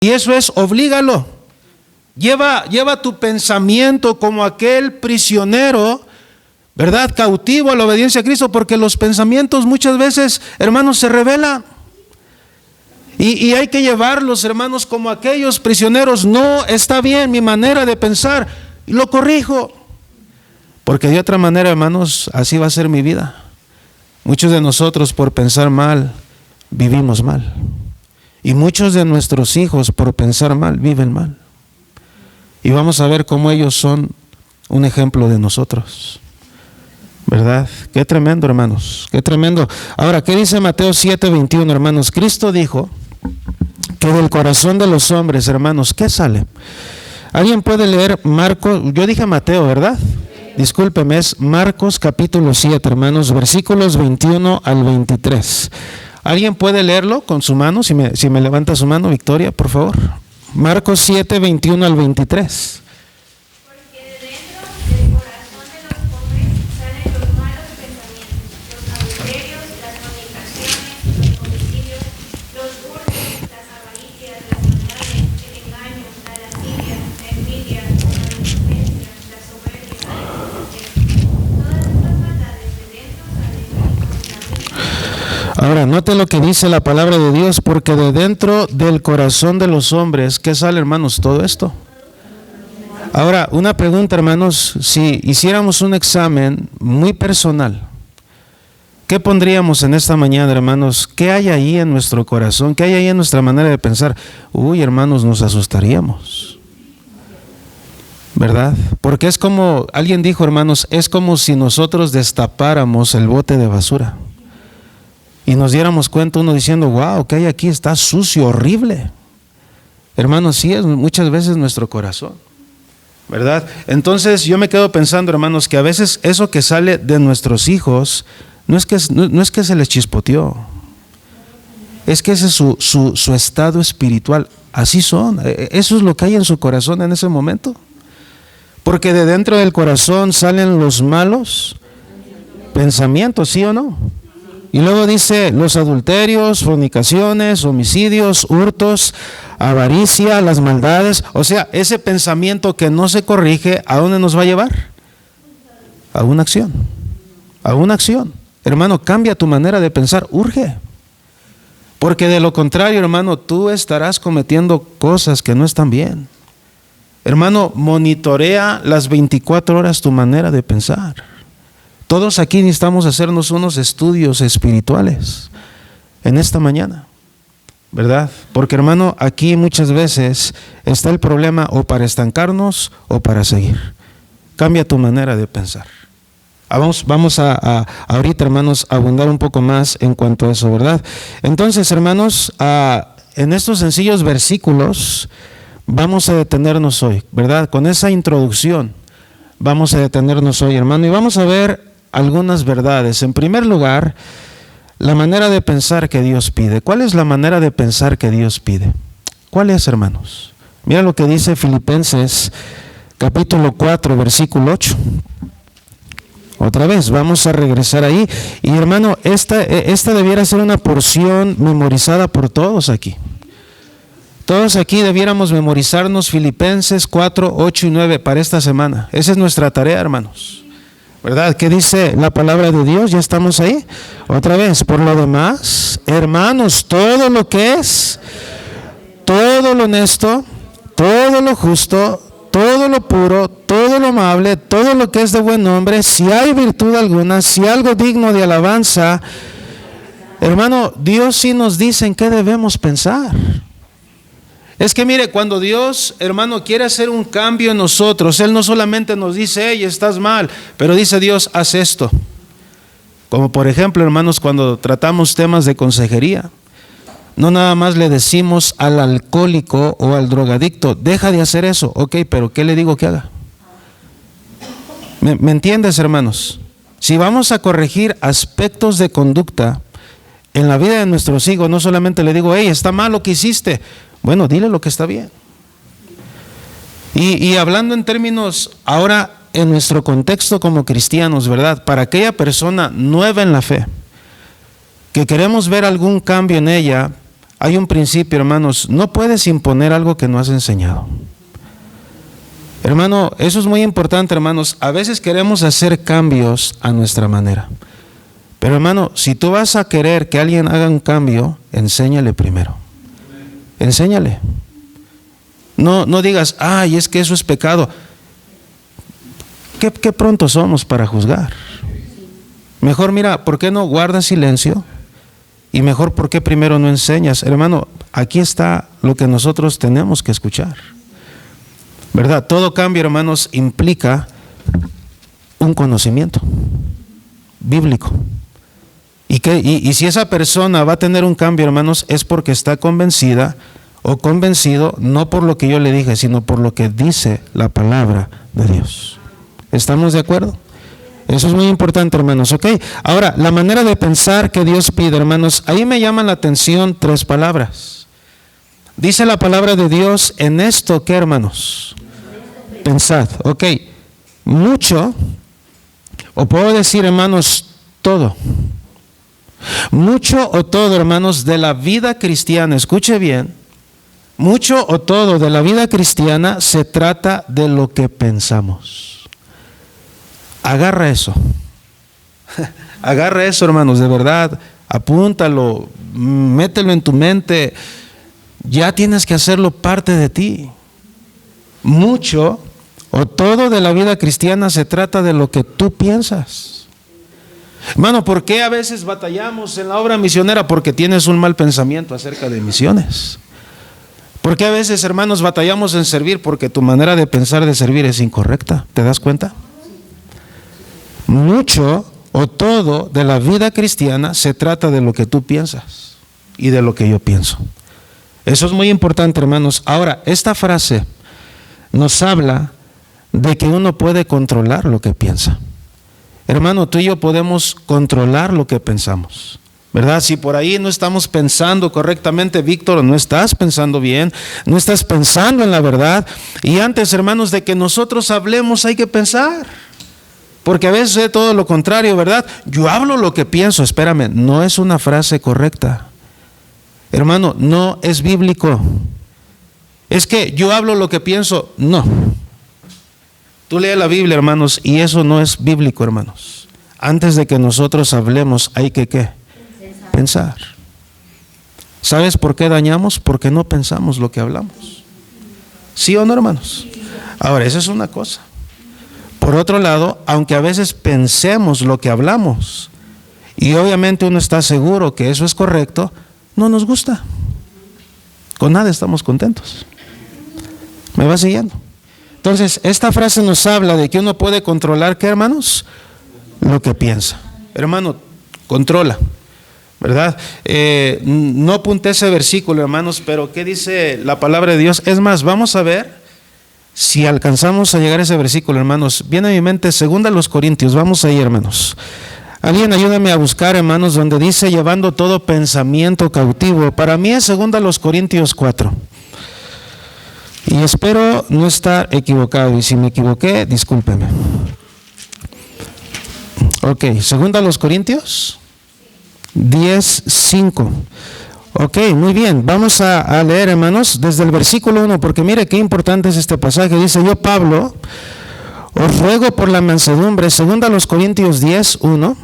Y eso es, oblígalo. Lleva tu pensamiento como aquel prisionero, ¿verdad? Cautivo a la obediencia a Cristo, porque los pensamientos muchas veces, hermanos, se rebelan. Y hay que llevarlos, hermanos, como aquellos prisioneros. No está bien mi manera de pensar, lo corrijo. Porque de otra manera, hermanos, así va a ser mi vida. Muchos de nosotros por pensar mal, vivimos mal. Y muchos de nuestros hijos por pensar mal, viven mal. Y vamos a ver cómo ellos son un ejemplo de nosotros. ¿Verdad? Qué tremendo, hermanos, qué tremendo. Ahora, ¿qué dice Mateo 7:21, hermanos? Cristo dijo que del corazón de los hombres, hermanos, ¿qué sale? ¿Alguien puede leer Marcos? Yo dije Mateo, ¿verdad? Discúlpeme, es Marcos capítulo 7, hermanos, versículos 21 al 23. ¿Alguien puede leerlo con su mano? Si me levanta su mano, Victoria, por favor. Marcos 7, 21 al 23. Porque de dentro del corazón de los hombres salen los malos pensamientos, los adulterios, las fornicaciones, los homicidios, los hurtos, las avaricias, las maldades, el engaño, la lascivia, la envidia, la malicia, la soberbia, la indulgencia. Todas estas maldades de dentro salen y contagian. Ahora, note lo que dice la palabra de Dios, porque de dentro del corazón de los hombres, ¿qué sale, hermanos? Todo esto. Ahora, una pregunta, hermanos, si hiciéramos un examen muy personal, ¿qué pondríamos en esta mañana, hermanos? ¿Qué hay ahí en nuestro corazón? ¿Qué hay ahí en nuestra manera de pensar? Uy, hermanos, nos asustaríamos, ¿verdad? Porque es como, alguien dijo, hermanos, es como si nosotros destapáramos el bote de basura y nos diéramos cuenta, uno diciendo, wow, ¿qué hay aquí? Está sucio, horrible. Hermanos, sí es muchas veces nuestro corazón, ¿verdad? Entonces yo me quedo pensando, hermanos, que a veces eso que sale de nuestros hijos no es que se les chispoteó, es que ese es su estado espiritual. Así son, eso es lo que hay en su corazón en ese momento. Porque de dentro del corazón salen los malos pensamientos, ¿sí o no? Y luego dice los adulterios, fornicaciones, homicidios, hurtos, avaricia, las maldades. O sea, ese pensamiento que no se corrige, ¿a dónde nos va a llevar? A una acción. A una acción. Hermano, cambia tu manera de pensar, urge. Porque de lo contrario, hermano, tú estarás cometiendo cosas que no están bien. Hermano, monitorea las 24 horas tu manera de pensar. Todos aquí necesitamos hacernos unos estudios espirituales en esta mañana, ¿verdad? Porque, hermano, aquí muchas veces está el problema o para estancarnos o para seguir. Cambia tu manera de pensar. Vamos a ahorita, hermanos, a abundar un poco más en cuanto a eso, ¿verdad? Entonces, hermanos, en estos sencillos versículos vamos a detenernos hoy, ¿verdad? Con esa introducción vamos a detenernos hoy, hermano, y vamos a ver algunas verdades. En primer lugar, la manera de pensar que Dios pide. ¿Cuál es la manera de pensar que Dios pide? ¿Cuál es, hermanos? Mira lo que dice Filipenses capítulo 4, versículo 8. Otra vez, vamos a regresar ahí. Y hermano, esta debiera ser una porción memorizada por todos aquí. Todos aquí debiéramos memorizarnos Filipenses 4, 8 y 9 para esta semana. Esa es nuestra tarea, hermanos. ¿Verdad? ¿Qué dice la palabra de Dios? ¿Ya estamos ahí? Otra vez, por lo demás, hermanos, todo lo que es, todo lo honesto, todo lo justo, todo lo puro, todo lo amable, todo lo que es de buen nombre, si hay virtud alguna, si algo digno de alabanza, hermano, Dios sí nos dice en qué debemos pensar. Es que mire, cuando Dios, hermano, quiere hacer un cambio en nosotros, Él no solamente nos dice, hey, estás mal, pero dice Dios, haz esto. Como por ejemplo, hermanos, cuando tratamos temas de consejería, no nada más le decimos al alcohólico o al drogadicto, deja de hacer eso, ok, pero ¿qué le digo que haga? ¿Me entiendes, hermanos? Si vamos a corregir aspectos de conducta en la vida de nuestros hijos, no solamente le digo, hey, está mal lo que hiciste. Bueno, dile lo que está bien. Y hablando en términos ahora en nuestro contexto como cristianos, ¿verdad? Para aquella persona nueva en la fe, que queremos ver algún cambio en ella, hay un principio, hermanos, no puedes imponer algo que no has enseñado. Hermano, eso es muy importante, hermanos. A veces queremos hacer cambios a nuestra manera. Pero hermano, si tú vas a querer que alguien haga un cambio, enséñale primero. Enséñale. No digas, ay, es que eso es pecado. ¿Qué pronto somos para juzgar? Mejor mira, ¿por qué no guardas silencio? Y mejor, ¿por qué primero no enseñas? Hermano, aquí está lo que nosotros tenemos que escuchar, ¿verdad? Todo cambio, hermanos, implica un conocimiento bíblico. Y si esa persona va a tener un cambio, hermanos, es porque está convencida o convencido, no por lo que yo le dije, sino por lo que dice la palabra de Dios. ¿Estamos de acuerdo? Eso es muy importante, hermanos, ¿ok? Ahora, la manera de pensar que Dios pide, hermanos, ahí me llaman la atención 3 palabras. Dice la palabra de Dios, en esto, ¿qué, hermanos? Pensad, ¿ok? Mucho, o puedo decir, hermanos, todo. Mucho o todo, hermanos, de la vida cristiana, escuche bien, mucho o todo de la vida cristiana se trata de lo que pensamos. Agarra eso. Agarra eso, hermanos, de verdad. Apúntalo, mételo en tu mente. Ya tienes que hacerlo parte de ti. Mucho o todo de la vida cristiana se trata de lo que tú piensas. Hermano, ¿por qué a veces batallamos en la obra misionera? Porque tienes un mal pensamiento acerca de misiones. ¿Por qué a veces, hermanos, batallamos en servir? Porque tu manera de pensar de servir es incorrecta. ¿Te das cuenta? Mucho o todo de la vida cristiana se trata de lo que tú piensas y de lo que yo pienso. Eso es muy importante, hermanos. Ahora, esta frase nos habla de que uno puede controlar lo que piensa. Hermano, tú y yo podemos controlar lo que pensamos, ¿verdad? Si por ahí no estamos pensando correctamente, Víctor, no estás pensando bien, no estás pensando en la verdad. Y antes, hermanos, de que nosotros hablemos hay que pensar. Porque a veces es todo lo contrario, ¿verdad? Yo hablo lo que pienso, espérame, no es una frase correcta. Hermano, no es bíblico. Es que yo hablo lo que pienso, no. Tú lees la Biblia, hermanos, y eso no es bíblico, hermanos. Antes de que nosotros hablemos, hay que ¿qué? Pensar. ¿Sabes por qué dañamos? Porque no pensamos lo que hablamos. ¿Sí o no, hermanos? Ahora, esa es una cosa. Por otro lado, aunque a veces pensemos lo que hablamos, y obviamente uno está seguro que eso es correcto, no nos gusta. Con nada estamos contentos. ¿Me va siguiendo? Entonces, esta frase nos habla de que uno puede controlar, ¿qué, hermanos? Lo que piensa. Hermano, controla, ¿verdad? No apunté ese versículo, hermanos, pero ¿qué dice la palabra de Dios? Es más, vamos a ver si alcanzamos a llegar a ese versículo, hermanos. Viene a mi mente 2 Corintios, vamos ahí, hermanos. Alguien ayúdame a buscar, hermanos, donde dice llevando todo pensamiento cautivo. Para mí es 2 Corintios 4. Y espero no estar equivocado, y si me equivoqué, discúlpeme. Ok, 2 Corintios 10:5. Ok, muy bien, vamos a leer, hermanos, desde el versículo 1, porque mire qué importante es este pasaje. Dice, yo, Pablo, os ruego por la mansedumbre, 2 Corintios 10:1,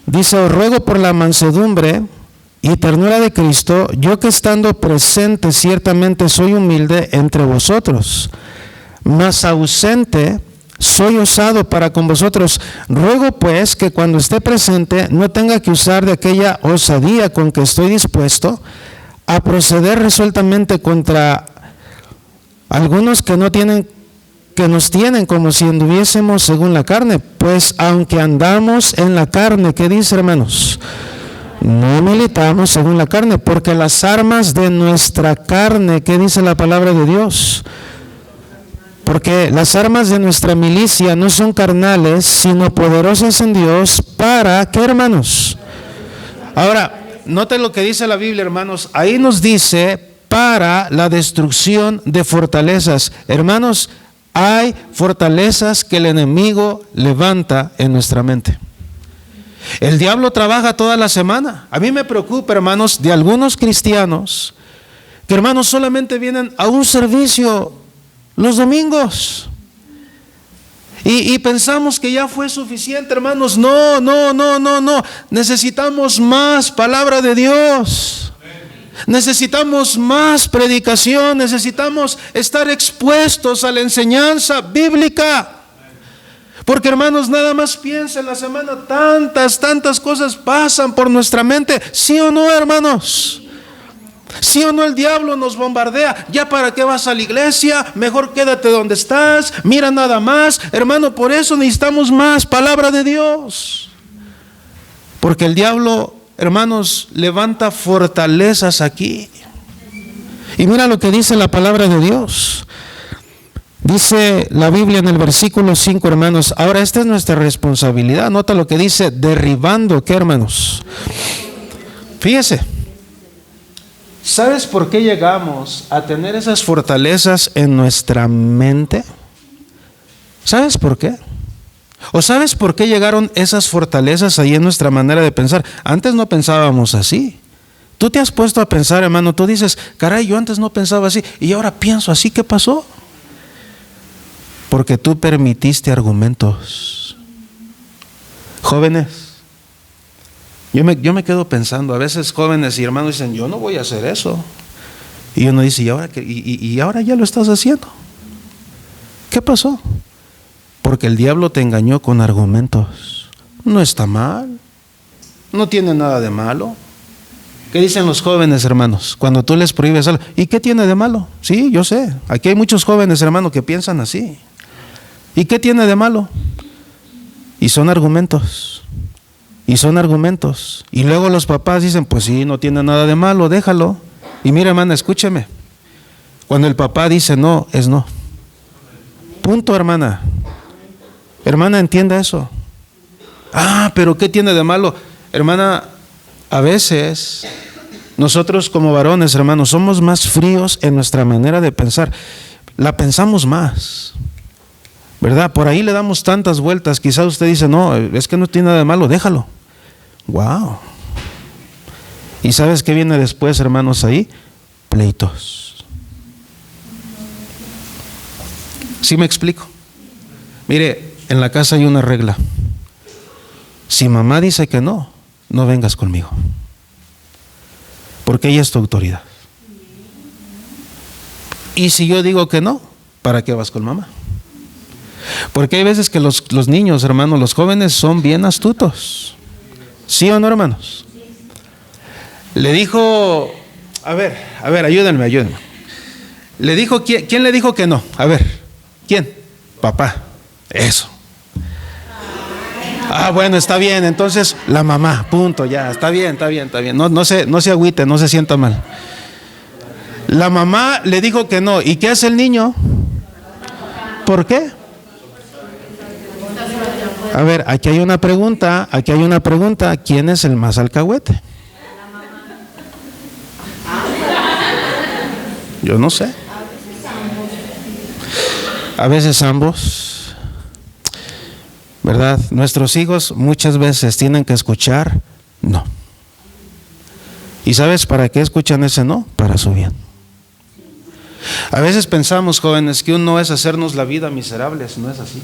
dice, os ruego por la mansedumbre y ternura de Cristo, yo que estando presente ciertamente soy humilde entre vosotros, mas ausente soy osado para con vosotros. Ruego pues que cuando esté presente no tenga que usar de aquella osadía con que estoy dispuesto a proceder resueltamente contra algunos que nos tienen como si anduviésemos según la carne. Pues aunque andamos en la carne, ¿qué dice, hermanos? No militamos según la carne, porque las armas de nuestra carne, ¿qué dice la palabra de Dios? Porque las armas de nuestra milicia no son carnales, sino poderosas en Dios para, ¿qué, hermanos? Ahora, note lo que dice la Biblia, hermanos. Ahí nos dice para la destrucción de fortalezas. Hermanos, hay fortalezas que el enemigo levanta en nuestra mente. El diablo trabaja toda la semana. A mí me preocupa, hermanos, de algunos cristianos que, hermanos, solamente vienen a un servicio los domingos. Y pensamos que ya fue suficiente, hermanos. No. Necesitamos más palabra de Dios. Necesitamos más predicación. Necesitamos estar expuestos a la enseñanza bíblica. Porque, hermanos, nada más piensa en la semana, tantas cosas pasan por nuestra mente. ¿Sí o no, hermanos? ¿Sí o no el diablo nos bombardea? ¿Ya para qué vas a la iglesia? Mejor quédate donde estás. Mira nada más. Hermano, por eso necesitamos más palabra de Dios. Porque el diablo, hermanos, levanta fortalezas aquí. Y mira lo que dice la palabra de Dios. Dice la Biblia en el versículo 5, hermanos. Ahora esta es nuestra responsabilidad. Nota lo que dice, derribando, ¿qué, hermanos? Fíjese. ¿Sabes por qué llegamos a tener esas fortalezas en nuestra mente? ¿Sabes por qué? ¿O sabes por qué llegaron esas fortalezas ahí en nuestra manera de pensar? Antes no pensábamos así. Tú te has puesto a pensar, hermano, tú dices, caray, yo antes no pensaba así y ahora pienso así, ¿qué pasó? Porque tú permitiste argumentos. Jóvenes, yo me quedo pensando, a veces jóvenes y hermanos dicen, yo no voy a hacer eso. Y uno dice, ¿y ahora ya lo estás haciendo? ¿Qué pasó? Porque el diablo te engañó con argumentos. No está mal, no tiene nada de malo. ¿Qué dicen los jóvenes, hermanos? Cuando tú les prohíbes algo, ¿y qué tiene de malo? Sí, yo sé, aquí hay muchos jóvenes, hermanos, que piensan así. ¿Y qué tiene de malo? Y son argumentos. Y son argumentos. Y luego los papás dicen, pues sí, no tiene nada de malo, déjalo. Y mira, hermana, escúcheme. Cuando el papá dice no, es no. Punto, hermana. Hermana, entienda eso. Ah, pero ¿qué tiene de malo? Hermana, a veces nosotros como varones, hermanos, somos más fríos en nuestra manera de pensar. La pensamos más, ¿verdad? Por ahí le damos tantas vueltas. Quizás usted dice, no, es que no tiene nada de malo, déjalo. Wow. ¿Y sabes qué viene después, hermanos, ahí? Pleitos. ¿Sí me explico? Mire, en la casa hay una regla. Si mamá dice que no, no vengas conmigo. Porque ella es tu autoridad. Y si yo digo que no, ¿para qué vas con mamá? Porque hay veces que los niños, hermanos, los jóvenes son bien astutos. ¿Sí o no, hermanos? Le dijo, a ver, ayúdenme. Le dijo, ¿quién le dijo que no? A ver, ¿quién? Papá. Eso. Ah, bueno, está bien, entonces la mamá, punto, ya, está bien. No se agüite, no se sienta mal. La mamá le dijo que no. ¿Y qué hace el niño? ¿Por qué? A ver, aquí hay una pregunta. ¿Quién es el más alcahuete? Yo no sé. A veces ambos, ¿verdad? Nuestros hijos muchas veces tienen que escuchar no. ¿Y sabes para qué escuchan ese no? Para su bien. A veces pensamos, jóvenes, que un no es hacernos la vida miserables. No es así.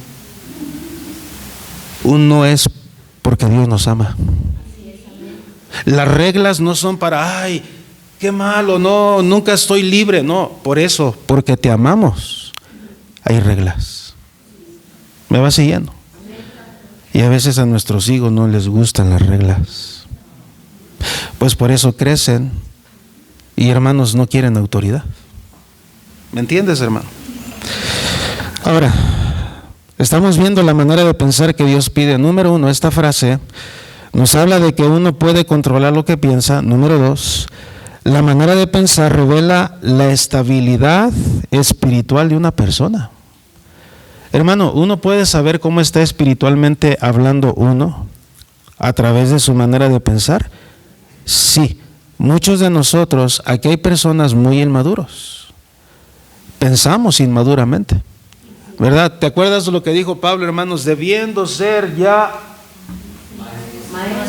Un no es porque Dios nos ama. Las reglas no son para, ay, qué malo, no, nunca estoy libre. No, por eso, porque te amamos, hay reglas. ¿Me va siguiendo? Y a veces a nuestros hijos no les gustan las reglas. Pues por eso crecen y, hermanos, no quieren autoridad. ¿Me entiendes, hermano? Ahora, estamos viendo la manera de pensar que Dios pide. Número 1, esta frase nos habla de que uno puede controlar lo que piensa. Número 2, la manera de pensar revela la estabilidad espiritual de una persona. Hermano, uno puede saber cómo está espiritualmente hablando uno a través de su manera de pensar. Sí, muchos de nosotros, aquí hay personas muy inmaduros. Pensamos inmaduramente, ¿verdad? ¿Te acuerdas de lo que dijo Pablo, hermanos? Debiendo ser ya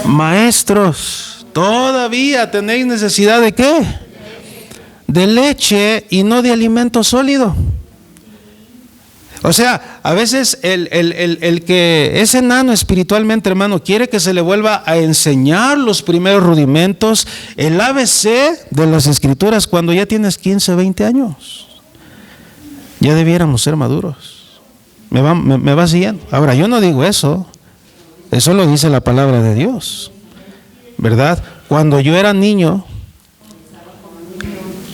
Maestros, ¿todavía tenéis necesidad de qué? De leche y no de alimento sólido. O sea, a veces el que es enano espiritualmente, hermano, quiere que se le vuelva a enseñar los primeros rudimentos, el ABC de las Escrituras, cuando ya tienes 15, 20 años. Ya debiéramos ser maduros. ¿Me va siguiendo? Ahora, yo no digo eso. Eso lo dice la palabra de Dios, ¿verdad? Cuando yo era niño,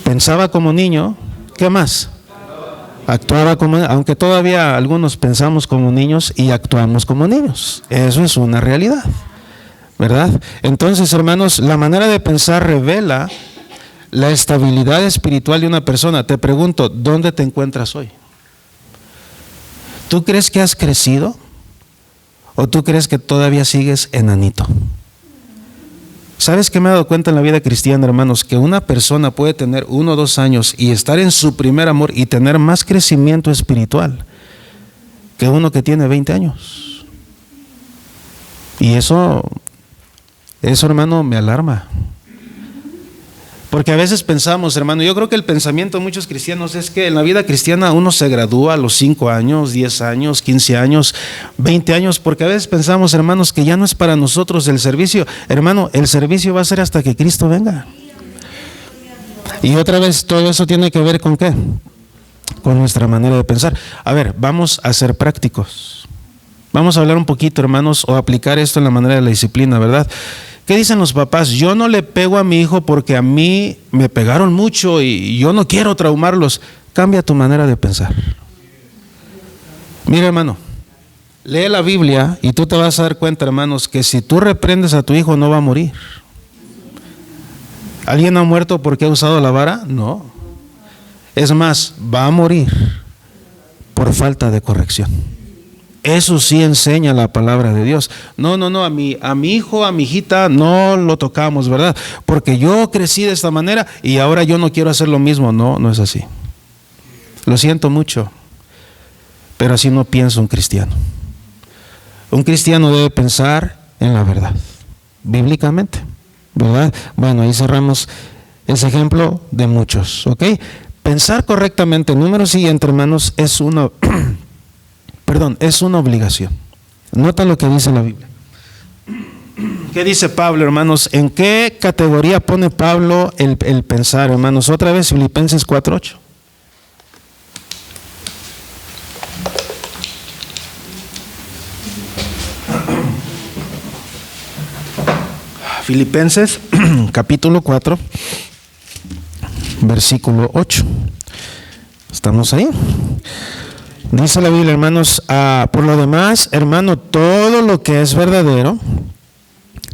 pensaba como niño. ¿Qué más? Actuaba como, aunque todavía algunos pensamos como niños y actuamos como niños. Eso es una realidad, ¿verdad? Entonces, hermanos, la manera de pensar revela la estabilidad espiritual de una persona. Te pregunto, ¿dónde te encuentras hoy? ¿Tú crees que has crecido? ¿O tú crees que todavía sigues enanito? ¿Sabes qué me he dado cuenta en la vida cristiana, hermanos? Que una persona puede tener 1 o 2 años y estar en su primer amor y tener más crecimiento espiritual que uno que tiene 20 años. Y eso, hermano, me alarma. Porque a veces pensamos, hermano, yo creo que el pensamiento de muchos cristianos es que en la vida cristiana uno se gradúa a los 5 años, 10 años, 15 años, 20 años, porque a veces pensamos, hermanos, que ya no es para nosotros el servicio. Hermano, el servicio va a ser hasta que Cristo venga. Y otra vez, todo eso tiene que ver ¿con qué? Con nuestra manera de pensar. A ver, vamos a ser prácticos. Vamos a hablar un poquito, hermanos, o aplicar esto en la manera de la disciplina, ¿verdad? ¿Qué dicen los papás? Yo no le pego a mi hijo porque a mí me pegaron mucho y yo no quiero traumarlos. Cambia tu manera de pensar. Mira, hermano, lee la Biblia y tú te vas a dar cuenta, hermanos, que si tú reprendes a tu hijo no va a morir. ¿Alguien ha muerto porque ha usado la vara? No. Es más, va a morir por falta de corrección. Eso sí enseña la palabra de Dios. No, a mi hijo, a mi hijita no lo tocamos, ¿verdad? Porque yo crecí de esta manera y ahora yo no quiero hacer lo mismo. No es así. Lo siento mucho, pero así no piensa un cristiano. Un cristiano debe pensar en la verdad, bíblicamente, ¿verdad? Bueno, ahí cerramos ese ejemplo de muchos, ¿ok? Pensar correctamente, el número siguiente, hermanos, es una obligación. Nota lo que dice la Biblia. ¿Qué dice Pablo, hermanos? ¿En qué categoría pone Pablo el pensar, hermanos? Otra vez, Filipenses 4:8. Filipenses capítulo 4, versículo 8. ¿Estamos ahí? Dice la Biblia, hermanos, por lo demás, hermano, todo lo que es verdadero,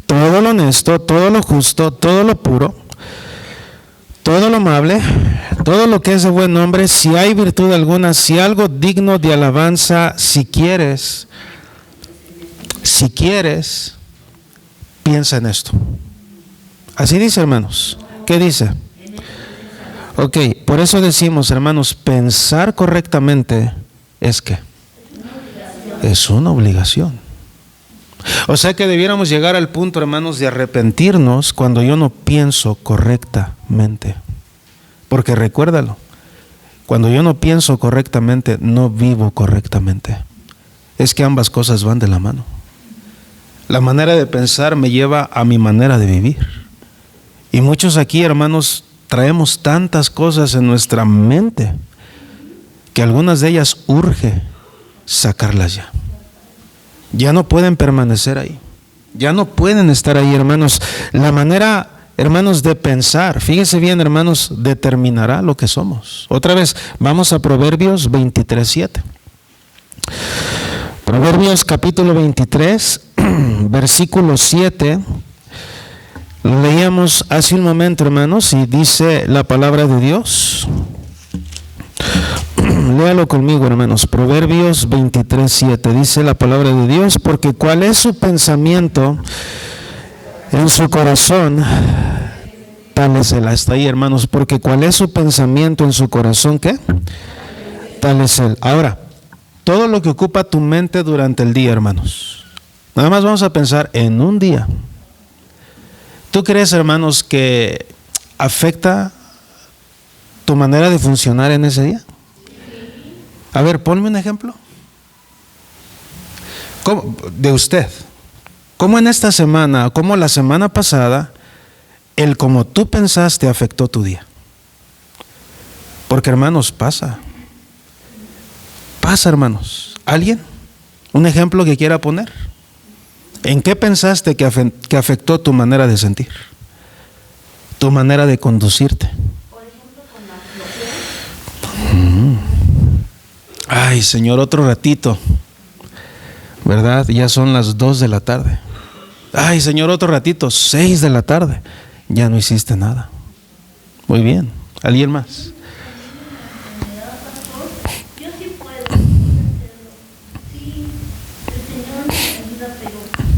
todo lo honesto, todo lo justo, todo lo puro, todo lo amable, todo lo que es de buen nombre, si hay virtud alguna, si algo digno de alabanza, si quieres, piensa en esto. Así dice, hermanos. ¿Qué dice? Ok, por eso decimos, hermanos, pensar correctamente es que es una obligación. O sea que debiéramos llegar al punto, hermanos, de arrepentirnos cuando yo no pienso correctamente. Porque recuérdalo, cuando yo no pienso correctamente, no vivo correctamente. Es que ambas cosas van de la mano. La manera de pensar me lleva a mi manera de vivir. Y muchos aquí, hermanos, traemos tantas cosas en nuestra mente que algunas de ellas urge sacarlas ya. Ya no pueden permanecer ahí. Ya no pueden estar ahí, hermanos. La manera, hermanos, de pensar, fíjense bien, hermanos, determinará lo que somos. Otra vez, vamos a Proverbios 23:7. Proverbios capítulo 23, versículo 7. Lo leíamos hace un momento, hermanos, y dice la palabra de Dios. Léalo conmigo, hermanos. Proverbios 23:7 dice la palabra de Dios, porque cuál es su pensamiento en su corazón, tal es él. Hasta ahí, hermanos, porque cuál es su pensamiento en su corazón, ¿qué? Tal es él. Ahora, todo lo que ocupa tu mente durante el día, hermanos. Nada más vamos a pensar en un día. ¿Tú crees, hermanos, que afecta tu manera de funcionar en ese día? A ver, ponme un ejemplo. ¿Cómo? De usted. ¿Cómo en esta semana, cómo la semana pasada, el como tú pensaste afectó tu día? Porque, hermanos, pasa. Pasa, hermanos. ¿Alguien? ¿Un ejemplo que quiera poner? ¿En qué pensaste que afectó tu manera de sentir? Tu manera de conducirte. Por ejemplo, con la flojera. Ay, Señor, otro ratito. ¿Verdad? Ya son las 2 de la tarde. Ay, Señor, otro ratito, 6 de la tarde. Ya no hiciste nada. Muy bien. ¿Alguien más? Yo sí puedo hacerlo. Sí, el Señor nos ayuda, pero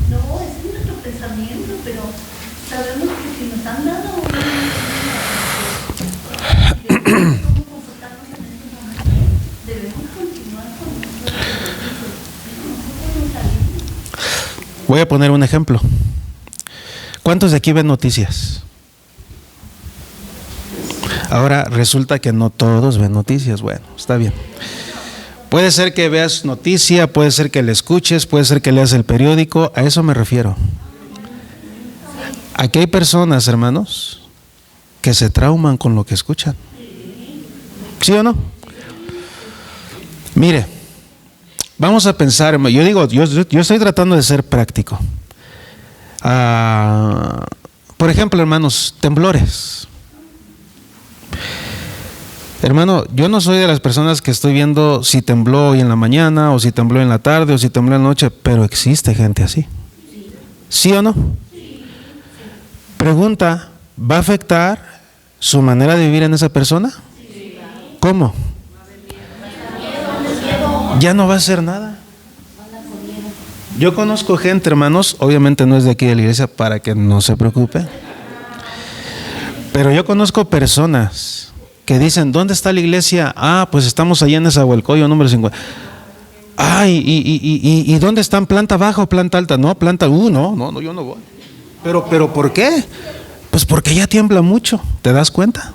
no, ese es nuestro pensamiento, pero sabemos que si nos han dado cómo comportarnos en este momento, debemos continuar con nuestro servicio. Nosotros no salimos. Voy a poner un ejemplo. ¿Cuántos de aquí ven noticias? Ahora resulta que no todos ven noticias. Bueno, está bien. Puede ser que veas noticia, puede ser que la escuches, puede ser que leas el periódico. A eso me refiero. Aquí hay personas, hermanos, que se trauman con lo que escuchan. ¿Sí o no? Mire, vamos a pensar. Yo digo, yo estoy tratando de ser práctico. Por ejemplo, hermanos, temblores. Hermano, yo no soy de las personas que estoy viendo si tembló hoy en la mañana, o si tembló en la tarde, o si tembló en la noche, pero existe gente así. ¿Sí o no? Pregunta, ¿va a afectar su manera de vivir en esa persona? ¿Cómo? Ya no va a hacer nada. Yo conozco gente, hermanos, obviamente no es de aquí de la iglesia para que no se preocupe, pero yo conozco personas que dicen, ¿dónde está la iglesia? Ah, pues estamos allá en Nezahualcóyotl, número 50. Ah, ¿y dónde están? ¿Planta baja o planta alta? No, planta, no, yo no voy. Pero ¿por qué? Pues porque ya tiembla mucho, ¿te das cuenta?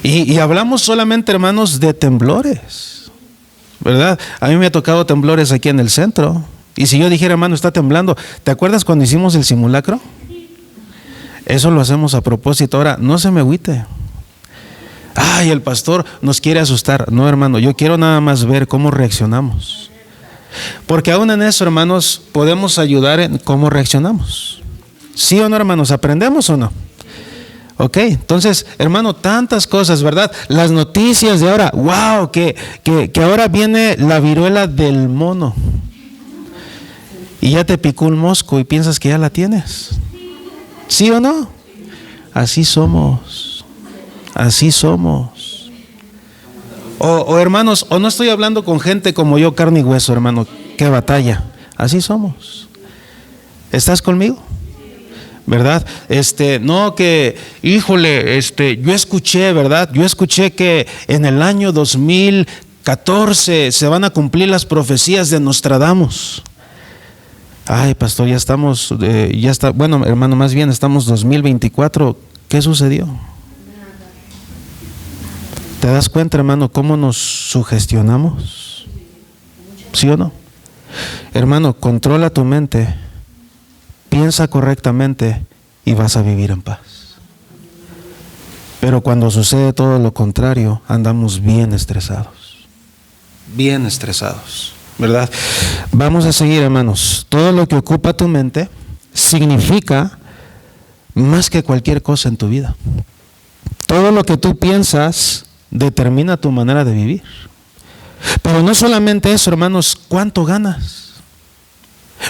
Y hablamos solamente, hermanos, de temblores, ¿verdad? A mí me ha tocado temblores aquí en el centro. Y si yo dijera, hermano, está temblando, ¿te acuerdas cuando hicimos el simulacro? Eso lo hacemos a propósito. Ahora, no se me agüite. Ay, el pastor nos quiere asustar. No, hermano, yo quiero nada más ver cómo reaccionamos. Porque aún en eso, hermanos, podemos ayudar en cómo reaccionamos. ¿Sí o no, hermanos? ¿Aprendemos o no? Ok, entonces, hermano, tantas cosas, ¿verdad? Las noticias de ahora, wow, que ahora viene la viruela del mono. Y ya te picó un mosco y piensas que ya la tienes. ¿Sí o no? Así somos. Así somos. O hermanos, o no estoy hablando con gente como yo, carne y hueso, hermano, qué batalla. Así somos. ¿Estás conmigo? ¿Verdad? No que, híjole, yo escuché, ¿verdad? Yo escuché que en el año 2014 se van a cumplir las profecías de Nostradamus. Ay, pastor, ya estamos, bueno, hermano, más bien estamos 2024. ¿Qué sucedió? ¿Te das cuenta, hermano, cómo nos sugestionamos? ¿Sí o no? Hermano, controla tu mente, piensa correctamente y vas a vivir en paz. Pero cuando sucede todo lo contrario, andamos bien estresados, ¿verdad? Vamos a seguir, hermanos. Todo lo que ocupa tu mente significa más que cualquier cosa en tu vida. Todo lo que tú piensas determina tu manera de vivir. Pero no solamente eso, hermanos, ¿cuánto ganas?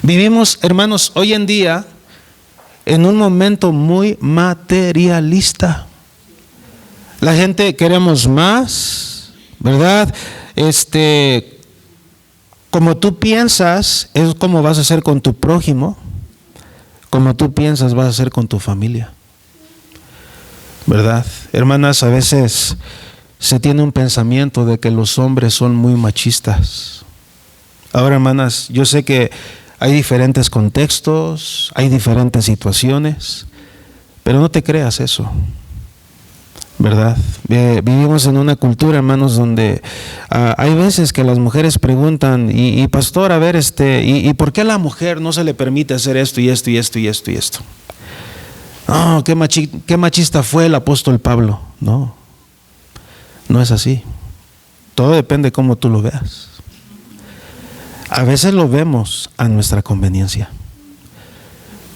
Vivimos, hermanos, hoy en día en un momento muy materialista. La gente queremos más, ¿verdad? Como tú piensas, es como vas a hacer con tu prójimo. Como tú piensas, vas a hacer con tu familia, ¿verdad? Hermanas, a veces se tiene un pensamiento de que los hombres son muy machistas. Ahora, hermanas, yo sé que hay diferentes contextos, hay diferentes situaciones, pero no te creas eso, ¿verdad? Vivimos en una cultura, hermanos, donde hay veces que las mujeres preguntan, y pastor, a ver, ¿y por qué a la mujer no se le permite hacer esto y esto y esto y esto y esto? Oh, qué machista fue el apóstol Pablo. No, no es así. Todo depende de cómo tú lo veas. A veces lo vemos a nuestra conveniencia.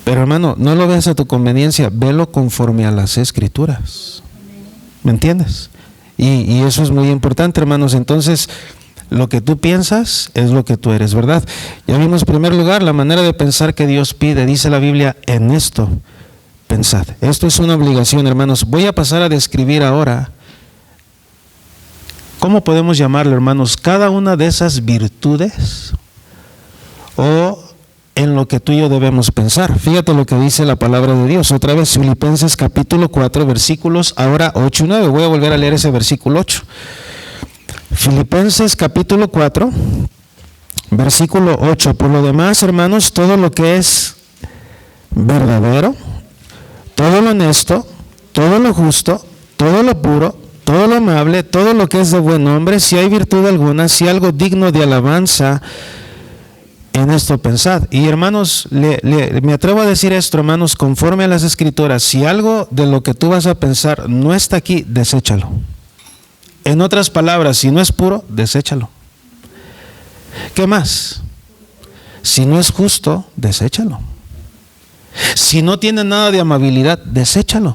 Pero hermano, no lo veas a tu conveniencia, velo conforme a las Escrituras. ¿Me entiendes? Y eso es muy importante, hermanos. Entonces, lo que tú piensas es lo que tú eres, ¿verdad? Ya vimos en primer lugar la manera de pensar que Dios pide. Dice la Biblia, en esto pensad. Esto es una obligación, hermanos. Voy a pasar a describir ahora, ¿cómo podemos llamarlo, hermanos? Cada una de esas virtudes o en lo que tú y yo debemos pensar. Fíjate lo que dice la palabra de Dios. Otra vez, Filipenses capítulo 4, versículos ahora 8 y 9. Voy a volver a leer ese versículo 8. Filipenses capítulo 4, versículo 8. Por lo demás, hermanos, todo lo que es verdadero, todo lo honesto, todo lo justo, todo lo puro, todo lo amable, todo lo que es de buen nombre, si hay virtud alguna, si algo digno de alabanza, en esto pensad. Y hermanos, me atrevo a decir esto, hermanos, conforme a las Escrituras, si algo de lo que tú vas a pensar no está aquí, deséchalo. En otras palabras, si no es puro, deséchalo. ¿Qué más? Si no es justo, deséchalo. Si no tiene nada de amabilidad, deséchalo.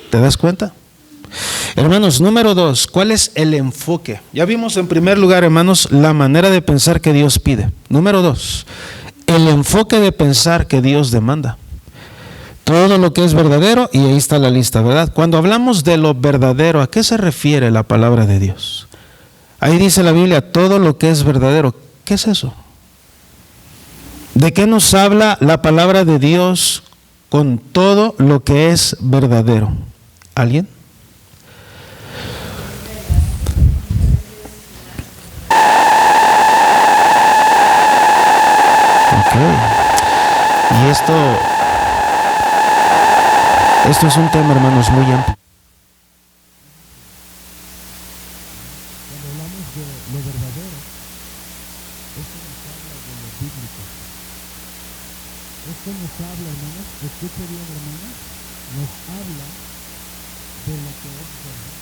¿Te das cuenta? Hermanos, número 2, ¿cuál es el enfoque? Ya vimos en primer lugar, hermanos, la manera de pensar que Dios pide. Número 2, el enfoque de pensar que Dios demanda. Todo lo que es verdadero, y ahí está la lista, ¿verdad? Cuando hablamos de lo verdadero, ¿a qué se refiere la palabra de Dios? Ahí dice la Biblia, todo lo que es verdadero. ¿Qué es eso? ¿De qué nos habla la palabra de Dios con todo lo que es verdadero? ¿Alguien? Y esto es un tema, hermanos, muy amplio. Cuando hablamos de lo verdadero, esto nos habla de lo bíblico. Esto nos habla, hermanos, escuche bien, hermanos, nos habla de lo que es verdad.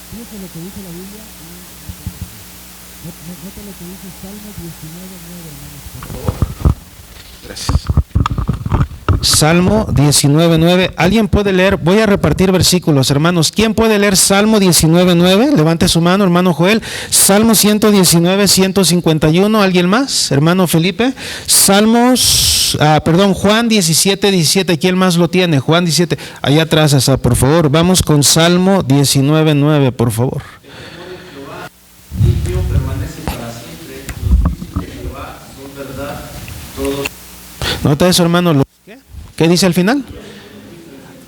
Fíjate lo que dice la Biblia y nota lo que dice Salmo 19:9, hermanos, por favor. Gracias. Salmo 19:9. ¿Alguien puede leer? Voy a repartir versículos, hermanos. ¿Quién puede leer Salmo 19:9? Levante su mano, hermano Joel. Salmo 119, 151. ¿Alguien más? Hermano Felipe. Juan 17:17. ¿Quién más lo tiene? Juan 17. Allá atrás, por favor. Vamos con Salmo 19:9, por favor. Nota eso, hermano. ¿Qué dice al final?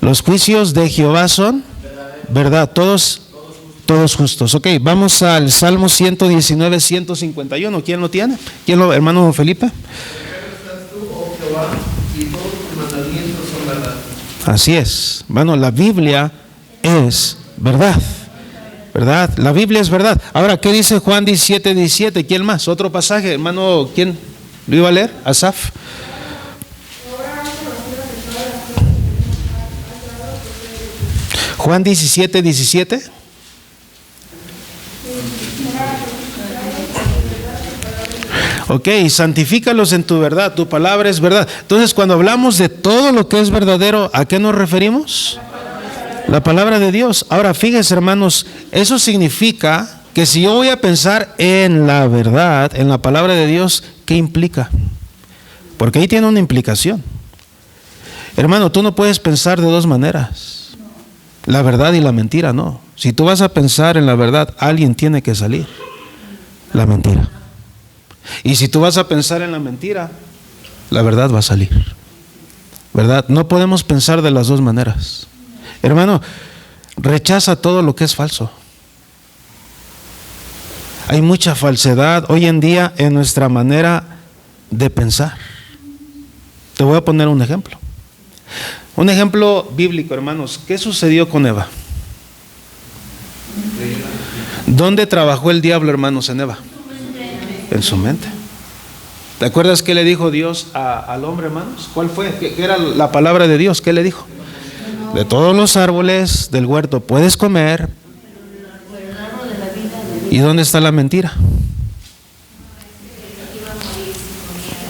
Los juicios de Jehová son verdad, todos justos. Ok, vamos al Salmo 119, 151. ¿Quién lo tiene? Hermano Felipe? Así es. Bueno, la Biblia es verdad. ¿Verdad? La Biblia es verdad. Ahora, ¿qué dice Juan 17:17? ¿Quién más? Otro pasaje, hermano, ¿quién lo iba a leer? Asaf. Juan 17:17. Ok, santifícalos en tu verdad, tu palabra es verdad. Entonces, cuando hablamos de todo lo que es verdadero, ¿a qué nos referimos? La palabra de Dios. Ahora, fíjense, hermanos, eso significa que si yo voy a pensar en la verdad, en la palabra de Dios, ¿qué implica? Porque ahí tiene una implicación. Hermano, tú no puedes pensar de dos maneras. La verdad y la mentira, no. Si tú vas a pensar en la verdad, alguien tiene que salir. La mentira. Y si tú vas a pensar en la mentira, la verdad va a salir. ¿Verdad? No podemos pensar de las dos maneras. Hermano, rechaza todo lo que es falso. Hay mucha falsedad hoy en día en nuestra manera de pensar. Te voy a poner un ejemplo. Un ejemplo bíblico, hermanos. ¿Qué sucedió con Eva? ¿Dónde trabajó el diablo, hermanos, en Eva? En su mente. ¿Te acuerdas qué le dijo Dios al hombre, hermanos? ¿Cuál fue? ¿Qué era la palabra de Dios? ¿Qué le dijo? De todos los árboles del huerto puedes comer. ¿Y dónde está la mentira?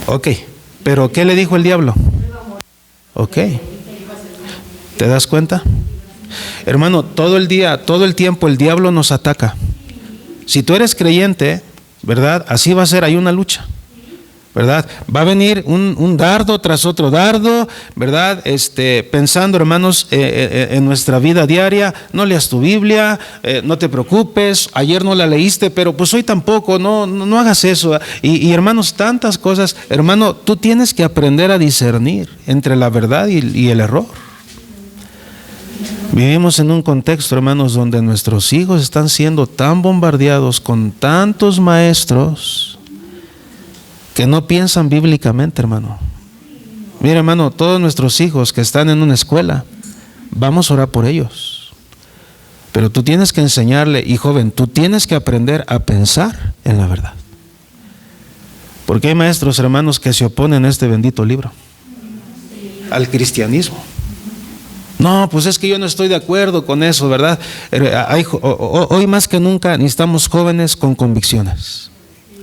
Ok, pero ¿qué le dijo el diablo? Ok, ¿te das cuenta? Hermano, todo el día, todo el tiempo el diablo nos ataca. Si tú eres creyente, ¿verdad? Así va a ser, hay una lucha, ¿verdad? Va a venir un dardo tras otro dardo, ¿verdad? Pensando, hermanos, en nuestra vida diaria. No leas tu Biblia, no te preocupes, ayer no la leíste, pero pues hoy tampoco, no hagas eso. Y hermanos, tantas cosas. Hermano, tú tienes que aprender a discernir entre la verdad y el error. Vivimos en un contexto, hermanos, donde nuestros hijos están siendo tan bombardeados con tantos maestros que no piensan bíblicamente, hermano. Mira, hermano, todos nuestros hijos que están en una escuela, vamos a orar por ellos. Pero tú tienes que enseñarle, y joven, tú tienes que aprender a pensar en la verdad. Porque hay maestros, hermanos, que se oponen a este bendito libro, al cristianismo. No, pues es que yo no estoy de acuerdo con eso, ¿verdad? Hoy más que nunca necesitamos jóvenes con convicciones,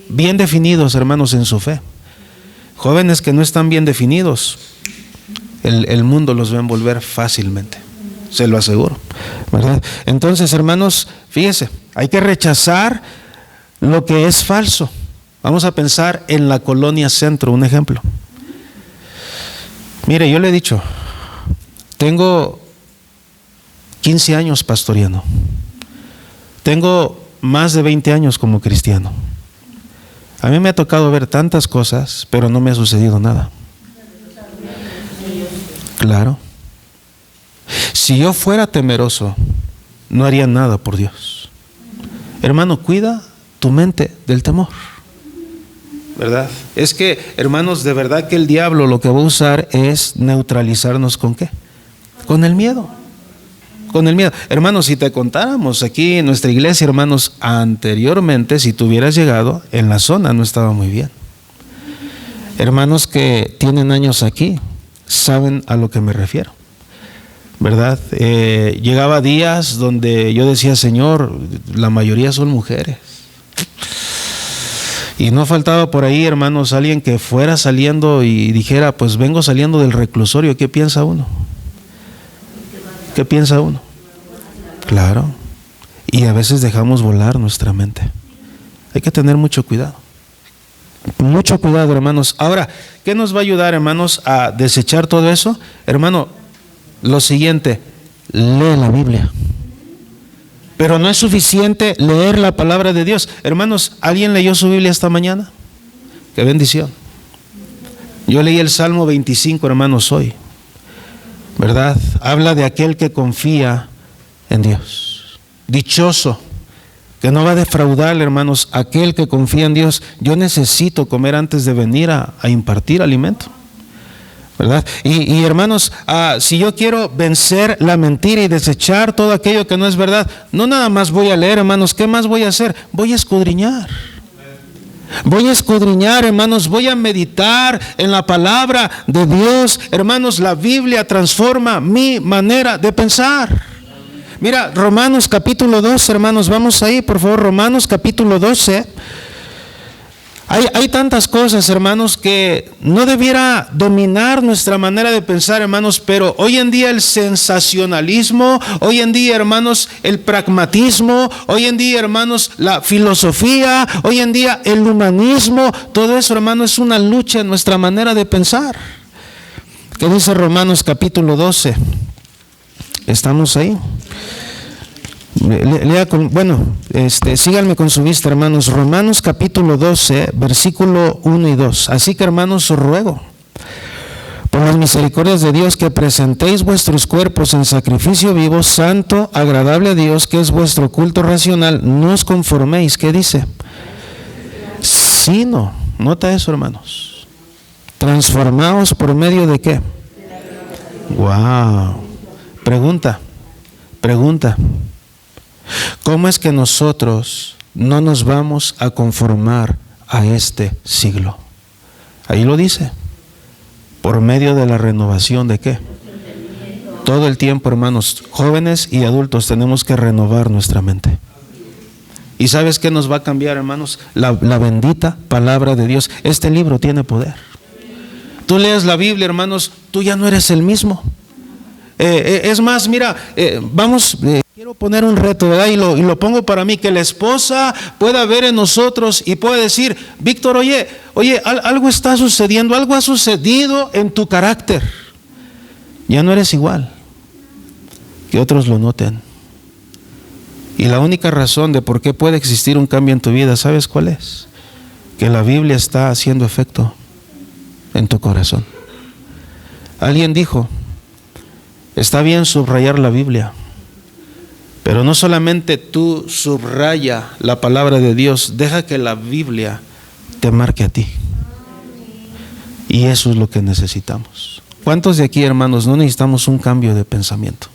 bien definidos, hermanos, en su fe. Jóvenes que no están bien definidos, el mundo los va a envolver fácilmente, se lo aseguro, ¿verdad? Entonces, hermanos, fíjese, hay que rechazar lo que es falso. Vamos a pensar en la Colonia Centro, un ejemplo. Mire, yo le he dicho, tengo 15 años pastoreando. Tengo más de 20 años como cristiano. A mí me ha tocado ver tantas cosas, pero no me ha sucedido nada. Claro. Si yo fuera temeroso, no haría nada por Dios. Hermano, cuida tu mente del temor, ¿verdad? Es que, hermanos, de verdad que el diablo lo que va a usar es neutralizarnos ¿con qué? Con el miedo. Con el miedo. Hermanos, si te contáramos aquí en nuestra iglesia, hermanos, anteriormente, si tú hubieras llegado, en la zona no estaba muy bien. Hermanos que tienen años aquí, saben a lo que me refiero, ¿verdad? Llegaba días donde yo decía, Señor, la mayoría son mujeres. Y no faltaba por ahí, hermanos, alguien que fuera saliendo y dijera, pues vengo saliendo del reclusorio. ¿Qué piensa uno? ¿Qué piensa uno? Claro. Y a veces dejamos volar nuestra mente. Hay que tener mucho cuidado. Mucho cuidado, hermanos. Ahora, ¿qué nos va a ayudar, hermanos, a desechar todo eso? Hermano, lo siguiente, lee la Biblia. Pero no es suficiente leer la palabra de Dios. Hermanos, ¿alguien leyó su Biblia esta mañana? Qué bendición. Yo leí el Salmo 25, hermanos, hoy, ¿verdad? Habla de aquel que confía en Dios. Dichoso, que no va a defraudar, hermanos, aquel que confía en Dios. Yo necesito comer antes de venir a impartir alimento, ¿verdad? Y hermanos, si yo quiero vencer la mentira y desechar todo aquello que no es verdad, no nada más voy a leer, hermanos. ¿Qué más voy a hacer? Voy a escudriñar. Voy a escudriñar, hermanos, voy a meditar en la palabra de Dios. Hermanos, la Biblia transforma mi manera de pensar. Mira, Romanos capítulo 12, hermanos, vamos ahí, por favor, Romanos capítulo 12. Hay tantas cosas, hermanos, que no debiera dominar nuestra manera de pensar, hermanos, pero hoy en día el sensacionalismo, hoy en día, hermanos, el pragmatismo, hoy en día, hermanos, la filosofía, hoy en día el humanismo, todo eso, hermanos, es una lucha en nuestra manera de pensar. ¿Qué dice Romanos capítulo 12? ¿Estamos ahí? Síganme con su vista, hermanos. Romanos capítulo 12, versículo 1 y 2. Así que, hermanos, os ruego por las misericordias de Dios que presentéis vuestros cuerpos en sacrificio vivo, santo, agradable a Dios, que es vuestro culto racional. No os conforméis, ¿qué dice? Sino, nota eso, hermanos, Transformados por medio de qué? Wow. Pregunta. ¿Cómo es que nosotros no nos vamos a conformar a este siglo? Ahí lo dice. Por medio de la renovación de qué? Todo el tiempo, hermanos, jóvenes y adultos, tenemos que renovar nuestra mente. ¿Y sabes qué nos va a cambiar, hermanos? La bendita palabra de Dios. Este libro tiene poder. Tú lees la Biblia, hermanos, tú ya no eres el mismo. Es más, mira, quiero poner un reto, ¿verdad? Y lo pongo para mí, que la esposa pueda ver en nosotros y pueda decir: Víctor, oye, algo está sucediendo, algo ha sucedido en tu carácter. Ya no eres igual. Que otros lo noten. Y la única razón de por qué puede existir un cambio en tu vida, ¿sabes cuál es? Que la Biblia está haciendo efecto en tu corazón. Alguien dijo: está bien subrayar la Biblia, pero no solamente tú subraya la palabra de Dios, deja que la Biblia te marque a ti. Y eso es lo que necesitamos. ¿Cuántos de aquí, hermanos, no necesitamos un cambio de pensamiento?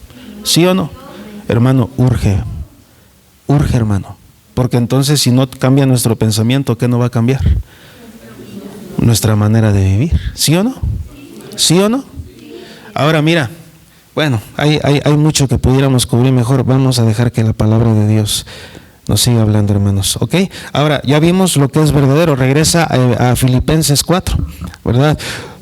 ¿Sí o no? Hermano, urge, hermano, porque entonces si no cambia nuestro pensamiento, ¿qué no va a cambiar? Nuestra manera de vivir. ¿Sí o no? ¿Sí o no? Ahora mira, bueno, hay mucho que pudiéramos cubrir mejor. Vamos a dejar que la palabra de Dios nos siga hablando, hermanos. ¿Ok? Ahora, ya vimos lo que es verdadero. Regresa a Filipenses 4, ¿verdad?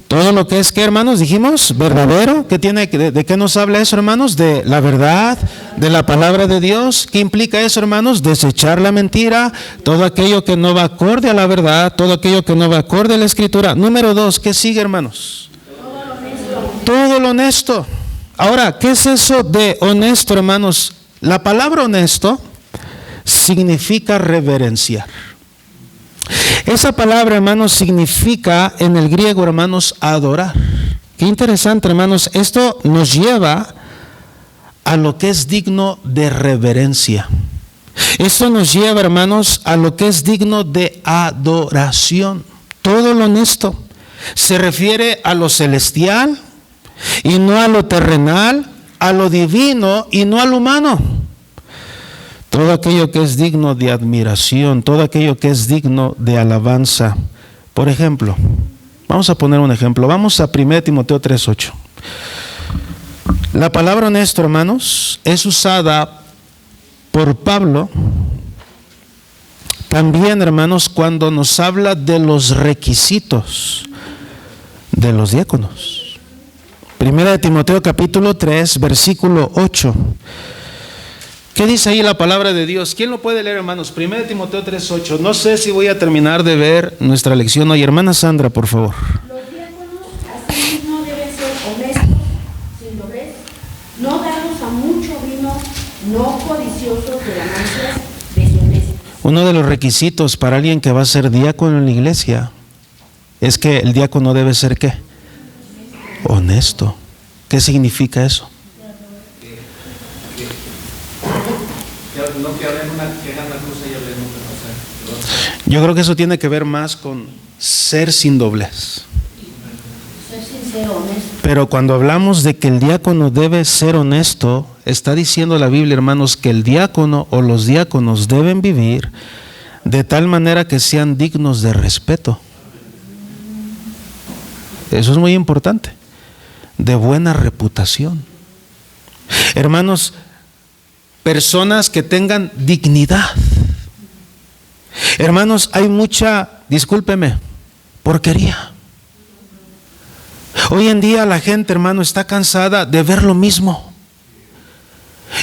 Todo lo que es, ¿qué, hermanos? Dijimos, verdadero. ¿Qué tiene, de qué nos habla eso, hermanos? De la verdad, de la palabra de Dios. ¿Qué implica eso, hermanos? Desechar la mentira, todo aquello que no va acorde a la verdad, todo aquello que no va acorde a la Escritura. Número 2, ¿qué sigue, hermanos? Todo lo honesto. Ahora, ¿qué es eso de honesto, hermanos? La palabra honesto significa reverenciar. Esa palabra, hermanos, significa en el griego, hermanos, adorar. Qué interesante, hermanos. Esto nos lleva a lo que es digno de reverencia. Esto nos lleva, hermanos, a lo que es digno de adoración. Todo lo honesto se refiere a lo celestial y no a lo terrenal, a lo divino y no a lo humano. Todo aquello que es digno de admiración, todo aquello que es digno de alabanza. Por ejemplo, vamos a poner un ejemplo. Vamos a 1 Timoteo 3:8. La palabra honesto, hermanos, es usada por Pablo también, hermanos, cuando nos habla de los requisitos de los diáconos. 1 Timoteo capítulo 3, versículo 8. ¿Qué dice ahí la palabra de Dios? ¿Quién lo puede leer, hermanos? 1 Timoteo 3:8. No sé si voy a terminar de ver nuestra lección hoy. Hermana Sandra, por favor. Los diáconos asimismo deben ser honestos, sin doblez, no dados a mucho vino, no codiciosos de ganancias deshonestas. Uno de los requisitos para alguien que va a ser diácono en la iglesia es que el diácono debe ser ¿qué? Honesto. ¿Qué significa eso? Yo creo que eso tiene que ver más con ser sin doblez. Ser sincero, honesto. Pero cuando hablamos de que el diácono debe ser honesto, está diciendo la Biblia, hermanos, que el diácono o los diáconos deben vivir de tal manera que sean dignos de respeto. Eso es muy importante. De buena reputación. Hermanos, personas que tengan dignidad. Hermanos, hay mucha, discúlpeme, porquería. Hoy en día la gente, hermano, está cansada de ver lo mismo.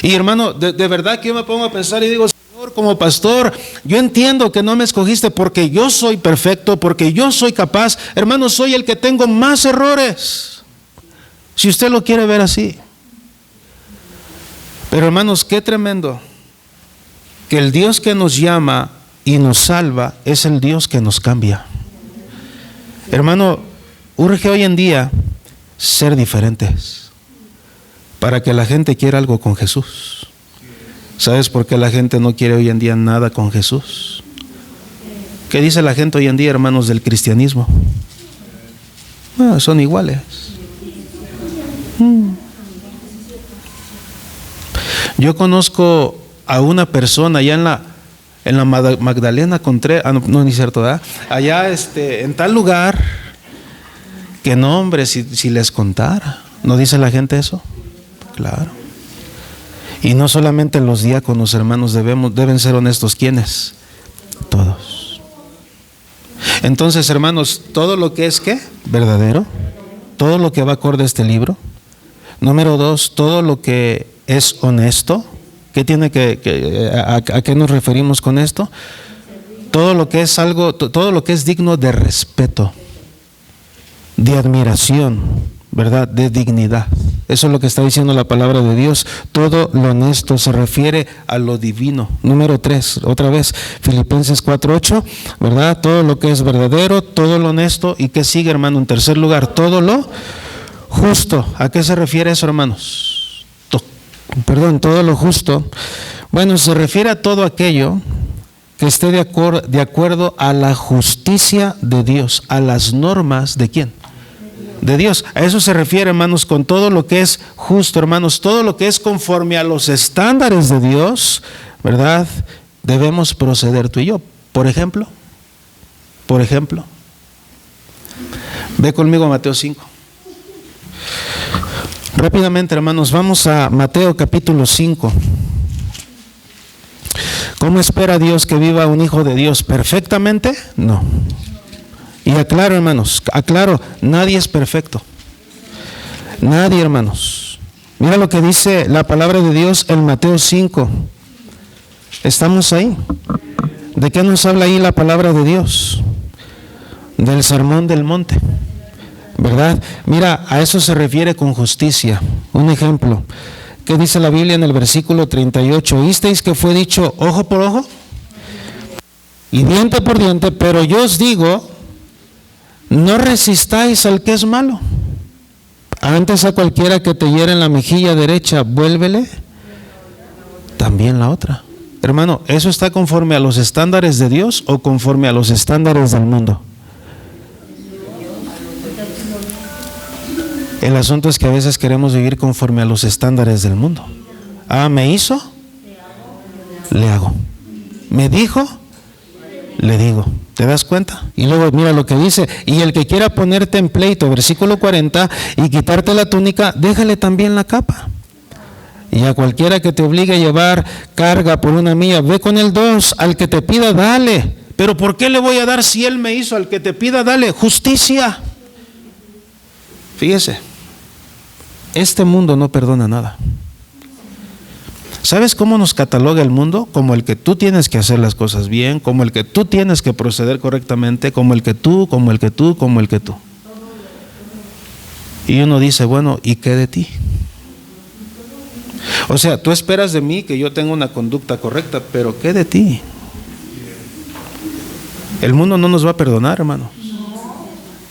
Y hermano, de verdad que yo me pongo a pensar y digo: Señor, como pastor, yo entiendo que no me escogiste porque yo soy perfecto, porque yo soy capaz. Hermano, soy el que tengo más errores, si usted lo quiere ver así. Pero hermanos, qué tremendo que el Dios que nos llama y nos salva es el Dios que nos cambia. Hermano, urge hoy en día ser diferentes para que la gente quiera algo con Jesús. ¿Sabes por qué la gente no quiere hoy en día nada con Jesús? ¿Qué dice la gente hoy en día, hermanos, del cristianismo? No, son iguales. Yo conozco a una persona allá en la Magdalena Contreras, no, ni cierto, ¿verdad? Allá en tal lugar, que no, hombre, si les contara. ¿No dice la gente eso? Claro. Y no solamente los diáconos, hermanos, deben ser honestos. ¿Quiénes? Todos. Entonces, hermanos, todo lo que es ¿qué? Verdadero, todo lo que va acorde a este libro. Número 2, todo lo que es honesto. ¿Qué tiene a qué nos referimos con esto? Todo lo que es todo lo que es digno de respeto, de admiración, ¿verdad? De dignidad. Eso es lo que está diciendo la palabra de Dios. Todo lo honesto se refiere a lo divino. Número 3, otra vez, Filipenses 4:8, ¿verdad? Todo lo que es verdadero, todo lo honesto. ¿Y qué sigue, hermano? En tercer lugar, todo lo justo. ¿A qué se refiere eso, hermanos? Todo lo justo. Bueno, se refiere a todo aquello que esté de acuerdo a la justicia de Dios, a las normas ¿de quién? De Dios. A eso se refiere, hermanos, con todo lo que es justo, hermanos, todo lo que es conforme a los estándares de Dios, ¿verdad? Debemos proceder tú y yo. Por ejemplo, ve conmigo a Mateo 5. Rápidamente, hermanos, vamos a Mateo capítulo 5. ¿Cómo espera Dios que viva un hijo de Dios? ¿Perfectamente? No. Y aclaro, hermanos, nadie es perfecto. Nadie, hermanos. Mira lo que dice la palabra de Dios en Mateo 5. ¿Estamos ahí? ¿De qué nos habla ahí la palabra de Dios? Del sermón del monte, ¿verdad? Mira, a eso se refiere con justicia. Un ejemplo. ¿Qué dice la Biblia en el versículo 38? ¿Oísteis que fue dicho ojo por ojo y diente por diente? Pero yo os digo, no resistáis al que es malo. Antes a cualquiera que te hiera en la mejilla derecha, vuélvele también la otra. Hermano, ¿eso está conforme a los estándares de Dios o conforme a los estándares del mundo? El asunto es que a veces queremos vivir conforme a los estándares del mundo. ¿Me hizo? Le hago. ¿Me dijo? Le digo. ¿Te das cuenta? Y luego mira lo que dice: y el que quiera ponerte en pleito, versículo 40, y quitarte la túnica, déjale también la capa. Y a cualquiera que te obligue a llevar carga por una milla, ve con el 2, al que te pida, dale. Pero ¿por qué le voy a dar si él me hizo? Al que te pida, dale. Justicia. Fíjese, este mundo no perdona nada. ¿Sabes cómo nos cataloga el mundo? Como el que tú tienes que hacer las cosas bien, como el que tú tienes que proceder correctamente, como el que tú. Y uno dice, bueno, ¿y qué de ti? O sea, tú esperas de mí que yo tenga una conducta correcta, pero ¿qué de ti? El mundo no nos va a perdonar, hermano.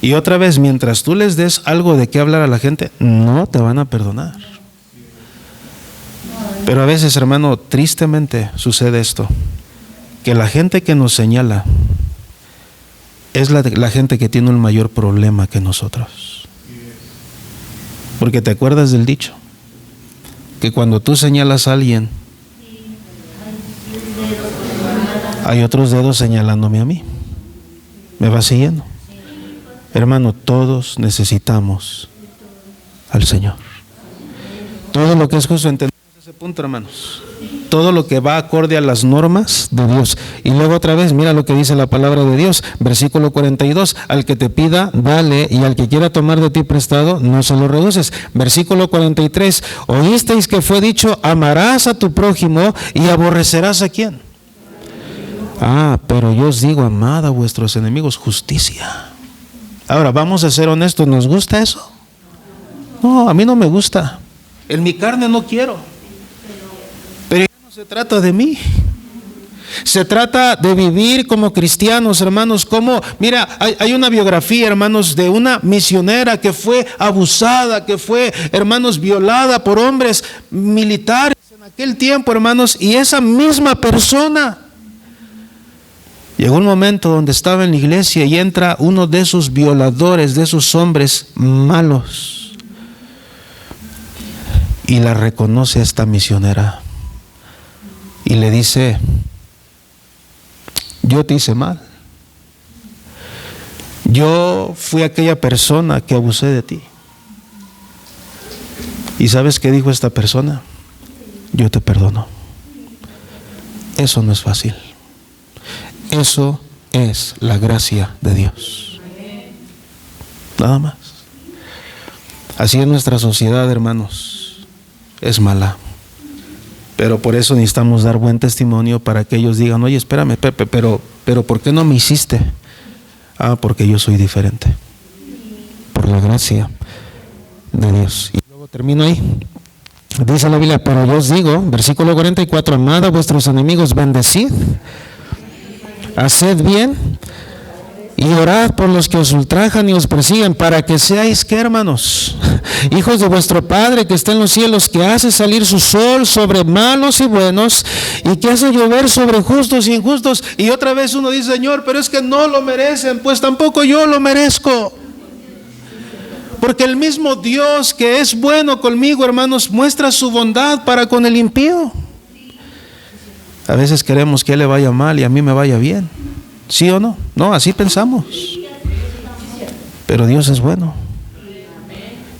Y otra vez, mientras tú les des algo de qué hablar a la gente, no te van a perdonar. Pero a veces, hermano, tristemente sucede esto, que la gente que nos señala es la gente que tiene un mayor problema que nosotros. Porque te acuerdas del dicho, que cuando tú señalas a alguien, hay otros dedos señalándome a mí. ¿Me va siguiendo? Hermano, todos necesitamos al Señor. Todo lo que es justo, entendemos ese punto, hermanos. Todo lo que va acorde a las normas de Dios. Y luego otra vez, mira lo que dice la palabra de Dios, versículo 42, al que te pida, dale, y al que quiera tomar de ti prestado, no se lo reduces. Versículo 43, oísteis que fue dicho, amarás a tu prójimo y aborrecerás a quién. Pero yo os digo, amad a vuestros enemigos, justicia. Ahora, vamos a ser honestos, ¿nos gusta eso? No, a mí no me gusta. En mi carne no quiero. Pero ya no se trata de mí. Se trata de vivir como cristianos, hermanos. Mira, hay una biografía, hermanos, de una misionera que fue abusada, que fue, hermanos, violada por hombres militares en aquel tiempo, hermanos. Y esa misma persona Llegó un momento donde estaba en la iglesia y entra uno de esos violadores, de esos hombres malos, y la reconoce a esta misionera y le dice: yo te hice mal, yo fui aquella persona que abusé de ti. ¿Y sabes qué dijo esta persona? Yo te perdono. Eso no es fácil. Eso es la gracia de Dios. Nada más. Así es nuestra sociedad, hermanos. Es mala. Pero por eso necesitamos dar buen testimonio para que ellos digan: oye, espérame, Pepe, pero ¿por qué no me hiciste? Ah, porque yo soy diferente. Por la gracia de Dios. Y luego termino ahí. Dice la Biblia: pero yo os digo, versículo 44, amad a vuestros enemigos, bendecid, haced bien y orad por los que os ultrajan y os persiguen, para que seáis, ¿qué, hermanos? Hijos de vuestro Padre que está en los cielos, que hace salir su sol sobre malos y buenos, y que hace llover sobre justos y injustos. Y otra vez uno dice: Señor, pero es que no lo merecen. Pues tampoco yo lo merezco. Porque el mismo Dios que es bueno conmigo, hermanos, muestra su bondad para con el impío. A veces queremos que a él le vaya mal y a mí me vaya bien. ¿Sí o no? No, así pensamos. Pero Dios es bueno.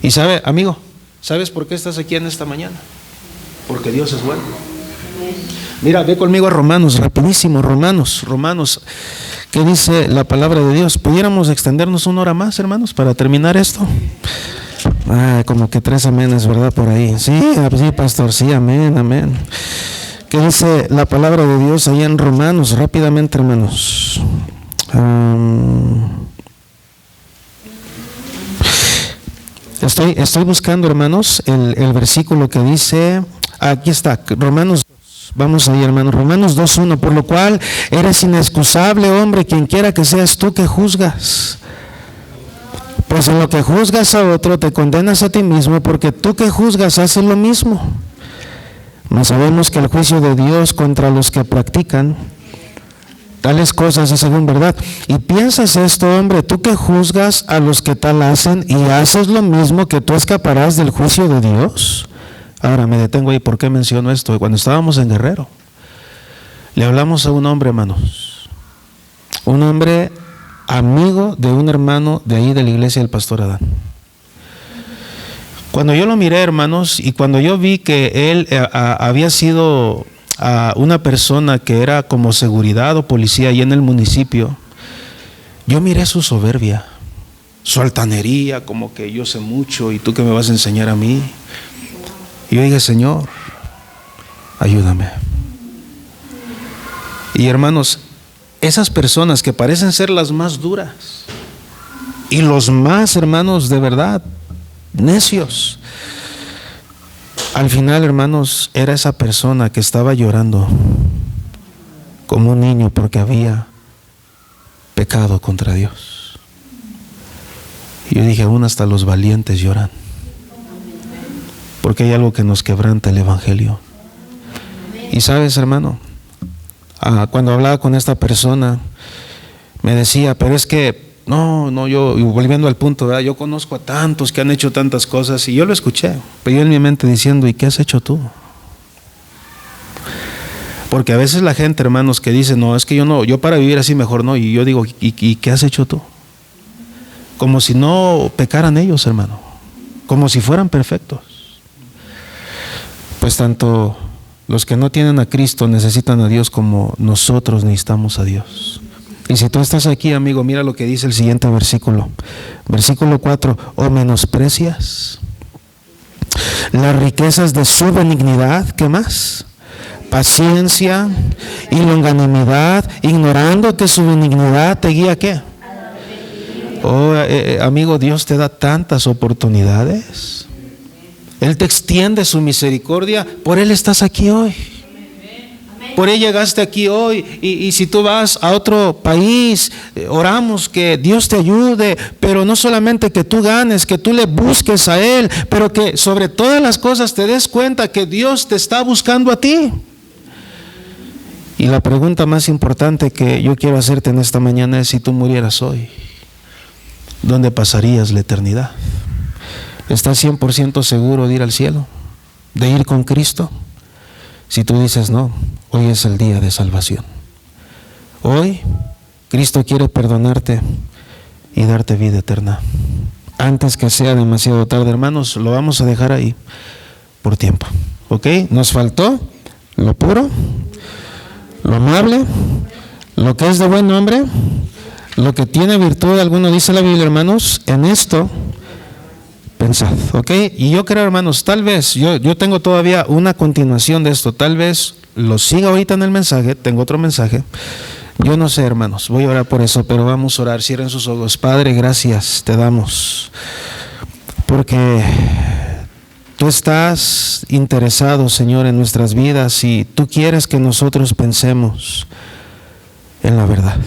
Y sabe, amigo, ¿sabes por qué estás aquí en esta mañana? Porque Dios es bueno. Mira, ve conmigo a Romanos, rapidísimo, Romanos. ¿Qué dice la palabra de Dios? ¿Pudiéramos extendernos una hora más, hermanos, para terminar esto? Como que 3 amenes, ¿verdad? Por ahí. Sí, pastor, sí, amén. ¿Qué dice la palabra de Dios ahí en Romanos? Rápidamente, hermanos. Estoy buscando, hermanos, el versículo que dice, aquí está, Romanos. Vamos ahí, hermanos, Romanos 2:1, por lo cual eres inexcusable, hombre, quien quiera que seas tú que juzgas. Pues en lo que juzgas a otro te condenas a ti mismo, porque tú que juzgas haces lo mismo. Mas sabemos que el juicio de Dios contra los que practican tales cosas es según verdad. Y piensas esto, hombre, tú que juzgas a los que tal hacen y haces lo mismo, que tú escaparás del juicio de Dios. Ahora me detengo ahí. ¿Por qué menciono esto? Cuando estábamos en Guerrero, le hablamos a un hombre, hermanos, un hombre amigo de un hermano de ahí de la iglesia del pastor Adán. Cuando yo lo miré, hermanos, y cuando yo vi que él había sido una persona que era como seguridad o policía ahí en el municipio, yo miré su soberbia, su altanería, como que yo sé mucho y tú que me vas a enseñar a mí. Y yo dije: Señor, ayúdame. Y hermanos, esas personas que parecen ser las más duras y los más, hermanos, de verdad, necios, al final, hermanos, era esa persona que estaba llorando como un niño porque había pecado contra Dios. Y yo dije: aún hasta los valientes lloran, porque hay algo que nos quebranta el evangelio. Y sabes, hermano, cuando hablaba con esta persona, me decía: pero es que yo, volviendo al punto, ¿verdad? Yo conozco a tantos que han hecho tantas cosas, y yo lo escuché, pero yo en mi mente diciendo: ¿y qué has hecho tú? Porque a veces la gente, hermanos, que dice: no, es que yo para vivir así mejor no. Y yo digo: ¿y qué has hecho tú? Como si no pecaran ellos, hermano, como si fueran perfectos. Pues tanto los que no tienen a Cristo necesitan a Dios como nosotros necesitamos a Dios. Y si tú estás aquí, amigo, mira lo que dice el siguiente versículo. Versículo 4: ¿o menosprecias las riquezas de su benignidad? ¿Qué más? Paciencia y longanimidad, ignorando que su benignidad te guía, ¿qué? Amigo, Dios te da tantas oportunidades. Él te extiende su misericordia. Por Él estás aquí hoy. Por Él llegaste aquí hoy. Y si tú vas a otro país, oramos que Dios te ayude, pero no solamente que tú ganes, que tú le busques a Él, pero que sobre todas las cosas te des cuenta que Dios te está buscando a ti. Y la pregunta más importante que yo quiero hacerte en esta mañana es: si tú murieras hoy, ¿dónde pasarías la eternidad? ¿Estás 100% seguro de ir al cielo? ¿De ir con Cristo? Si tú dices no, hoy es el día de salvación. Hoy Cristo quiere perdonarte y darte vida eterna. Antes que sea demasiado tarde, hermanos, lo vamos a dejar ahí por tiempo. ¿Ok? Nos faltó lo puro, lo amable, lo que es de buen nombre, lo que tiene virtud. Alguno dice la Biblia, hermanos, en esto pensad. ¿Ok? Y yo creo, hermanos, tal vez, yo tengo todavía una continuación de esto. Tal vez lo siga ahorita en el mensaje. Tengo otro mensaje. Yo no sé, hermanos, voy a orar por eso, pero vamos a orar. Cierren sus ojos. Padre, gracias te damos, porque tú estás interesado, Señor, en nuestras vidas, y tú quieres que nosotros pensemos en la verdad.